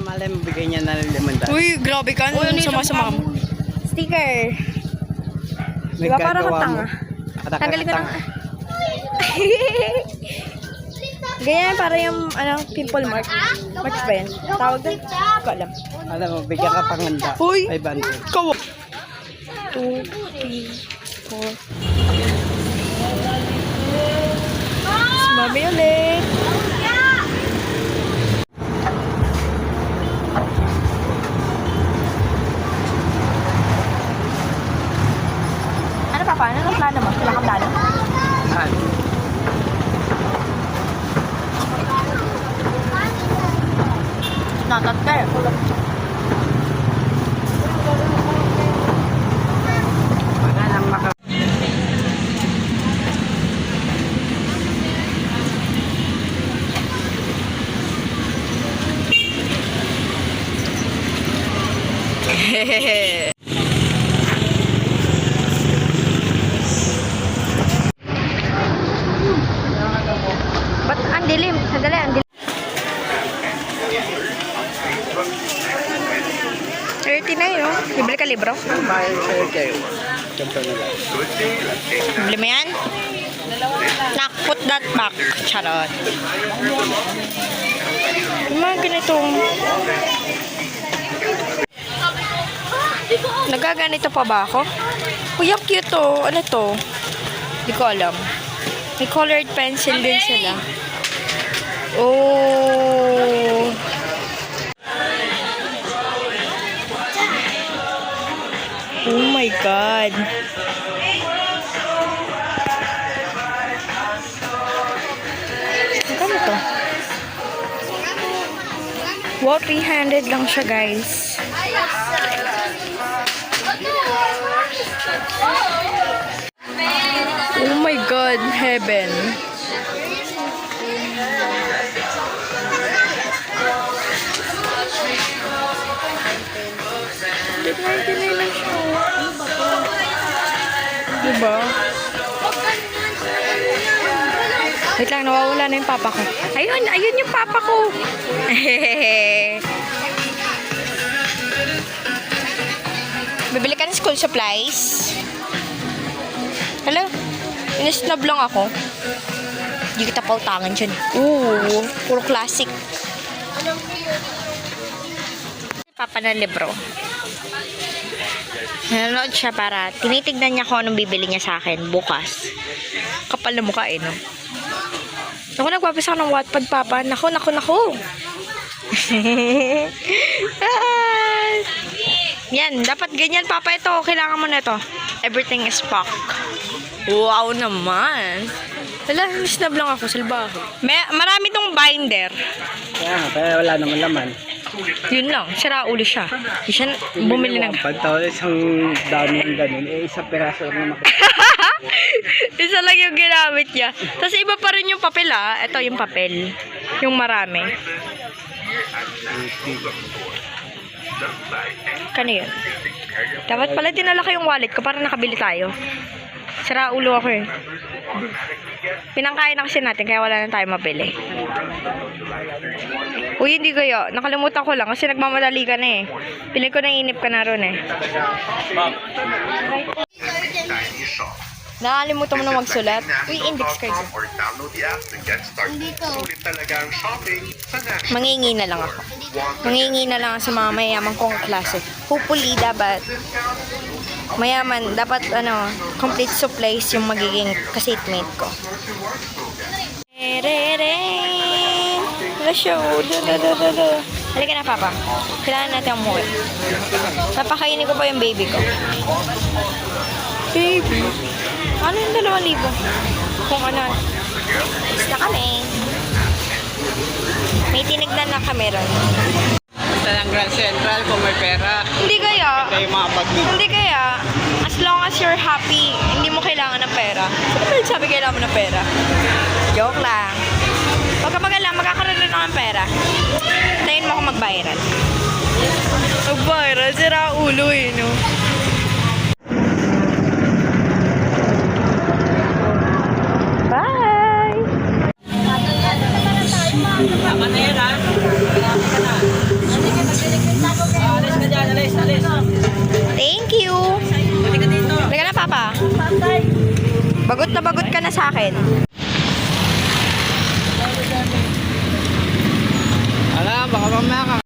malay mo, bigay niya na ng 500. Uy, grabe ka. Sama-sama mo. Sticker. May Diba parang gagawa katanga? mo. Tanggalin ko na. Ganyan, para yung pimple mark. Marks ba yan? Tawag doon? Hindi ko alam. Alam mo, bigyan ka panganda. Uy! 500. Kawa! 2, 3, 4. Sumami ulit. Ano pa? Ano ang plano mo? Wala kang plano? Saan? Natat ka eh. Wala lang maka... Hehehe. Ba't ang dilim? Sandali, ang dilim. 39, no? Bibili ka libro? Bayan sa'yo kayo. Siyempre na lang. Bibili mo yan? Nak, put that back. Charot. Yung mga ganitong... Nagaganito pa ba ako? Uy, ang cute to. Ano to? Hindi ko alam. May colored pencil din sila. Oh. Oh my God. Ano to? Wow, 300 lang siya, guys. Oh my God, heaven. Diba? Wait lang, nawawala na yung papa ko. Ayun, ayun yung papa ko. Bibili ka ng school supplies? Hello? Inisnob lang ako. Hindi kita pautangan dyan. Ooh, puro classic. Papa na libro. Nanonood siya para tinitignan niya kung anong bibili niya sa akin bukas. Kapal na mukha eh, no? Ako nagpapisa ng Wattpad, Papa. Naku. Yan, dapat ganyan, Papa. Ito, kailangan mo na ito. Everything is packed. Wow naman. Wala, snub lang ako, salbaho. Marami tong binder. Kaya wala naman laman. Yun lang, sira ulo siya. Di siya bumili ng... Pagtaon isang dami ng ganun, isang piraso lang naman. Isa lang yung ginamit niya. Tapos iba pa rin yung papel, ah. Ito yung papel. Yung marami. Kano yun? Dapat pala dinala ko yung wallet ko para nakabili tayo. Sira ulo ako eh. Pinangkain na kasi natin kaya wala na tayo mabili. Uy, hindi kaya. Nakalimutan ko lang kasi nagmamadali ka na eh. Piling ko naiinip ka na ron eh. Nakalimutan mo na magsulat. Uy, index card. Mangingi na lang ako. Mangingi na lang sa mga mayaman kong klase. Hopefully, dapat mayaman, dapat complete supplies yung magiging ka-seatmate ko. Halika na, Papa. Kailangan natin ang muwi. Papakainin ko pa yung baby ko. Baby? Ano yung 2,000? Kung ano. Basta kami. May tinignan na kami ron. Sa ng Grand Central kung may pera. Hindi kaya. Ito yung mga bag dito. Hindi kaya. As long as you're happy, hindi mo kailangan ng pera. Sino ba sabi kailangan mo ng pera? Joke lang. Huwag ka mag-alala, magkakaroon rin ako ng pera. Tayin mo ako mag-viral. Mag-viral? Sira ulo eh, no? Bye! Bagot na bagot ka na sa akin. Ala, baka mamaya ka.